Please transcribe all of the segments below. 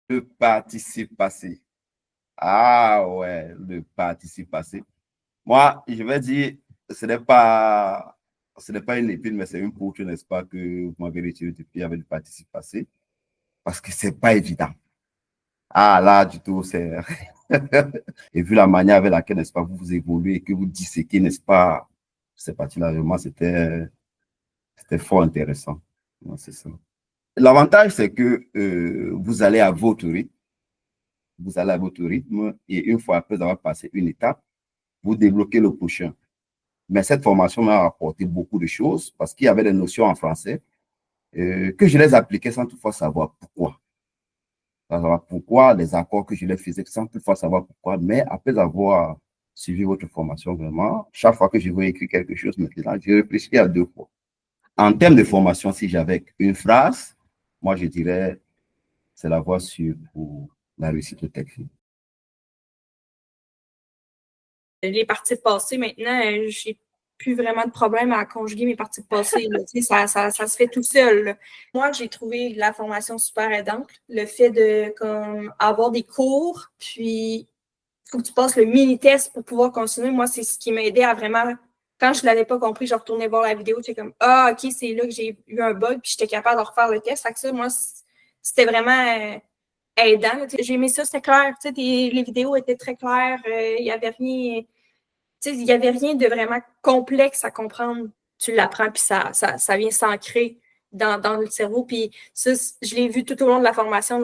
Le participe passé. Ah ouais, le participe passé. Moi, je vais dire, ce n'est pas, ce n'est pas une épine, mais c'est une poutre, n'est-ce pas, que vous m'avez retiré depuis avec le participe passé, parce que c'est pas évident. Ah là, du tout, c'est... Et vu la manière avec laquelle, n'est-ce pas, vous vous évoluez et que vous disséquez, n'est-ce pas, c'est parti là, vraiment, c'était fort intéressant. Ouais, c'est ça. L'avantage, c'est que vous allez à votre rythme, vous allez à votre rythme, et une fois après avoir passé une étape, vous débloquez le prochain. Mais cette formation m'a apporté beaucoup de choses parce qu'il y avait des notions en français que je les appliquais sans toutefois savoir pourquoi. Savoir pourquoi, les accords que je les faisais sans toutefois savoir pourquoi. Mais après avoir suivi votre formation, vraiment, chaque fois que je veux écrire quelque chose maintenant, je réfléchis à deux fois. En termes de formation, si j'avais une phrase, moi, je dirais, c'est la voie sûre pour la réussite technique. Les participes passés, maintenant, j'ai plus vraiment de problème à conjuguer mes participes passés. Ça se fait tout seul. Là. Moi, j'ai trouvé la formation super aidante. Le fait de avoir des cours, puis il faut que tu passes le mini-test pour pouvoir continuer. Moi, c'est ce qui m'a aidé à vraiment... Quand je ne l'avais pas compris, je retournais voir la vidéo. J'étais comme, ah, OK, c'est là que j'ai eu un bug, puis j'étais capable de refaire le test. Fait que ça, moi, c'était vraiment aidant. J'ai aimé ça, c'était clair. Les vidéos étaient très claires. Il n'y avait rien... Il n'y avait rien de vraiment complexe à comprendre. Tu l'apprends, puis ça vient s'ancrer dans le cerveau. Puis ça, je l'ai vu tout au long de la formation.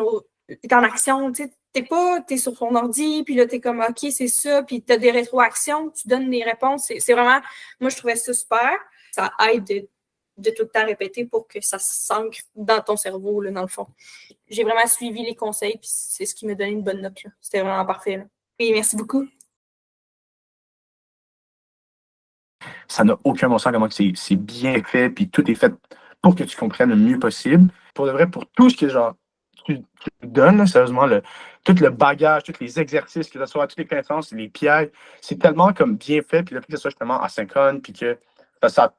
Tu es en action, tu es sur ton ordi, puis là, tu es comme, OK, c'est ça, puis tu as des rétroactions, tu donnes des réponses. C'est vraiment, moi, je trouvais ça super. Ça aide de tout le temps répéter pour que ça s'ancre dans ton cerveau, là, dans le fond. J'ai vraiment suivi les conseils, puis c'est ce qui m'a donné une bonne note. C'était vraiment parfait. Là. Et merci beaucoup. Ça n'a aucun bon sens comment c'est bien fait, puis tout est fait pour que tu comprennes le mieux possible. Pour de vrai, pour tout ce que genre, tu donnes, là, sérieusement, tout le bagage, tous les exercices, que ce soit toutes les connaissances, les pièges, c'est tellement comme bien fait, puis le fait que ce soit justement asynchrone, puis que ça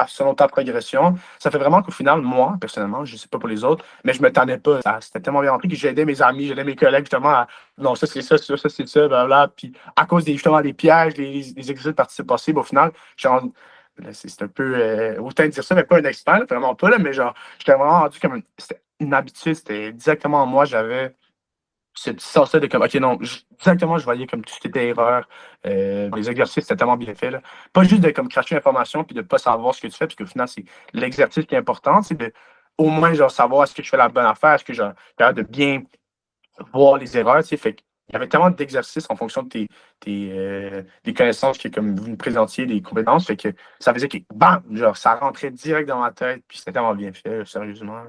selon ta progression, ça fait vraiment qu'au final, moi, personnellement, je ne sais pas pour les autres, mais je ne m'attendais pas. C'était tellement bien rentré que j'aidais mes amis, j'aidais mes collègues justement à non, ça c'est ça, ça c'est ça, blablabla. Puis à cause justement des pièges, les exercices de participes possibles, au final, genre, c'est un peu autant dire ça, mais pas un expert, là, vraiment pas, là, mais genre, j'étais vraiment rendu comme c'était une habitude, c'était exactement moi, j'avais cette sens-là de comme, OK, non, directement, je voyais comme tout était erreur. Les exercices, c'était tellement bien fait. Là. Pas juste de comme cracher l'information puis de ne pas savoir ce que tu fais, parce qu'au final, c'est l'exercice qui est important, c'est de au moins genre savoir est-ce que je fais la bonne affaire, est-ce que j'ai capable de bien voir les erreurs, tu sais. Fait il y avait tellement d'exercices en fonction de des connaissances que comme vous nous présentiez, des compétences, fait que ça faisait que bam, genre ça rentrait direct dans ma tête, puis c'était tellement bien fait, sérieusement.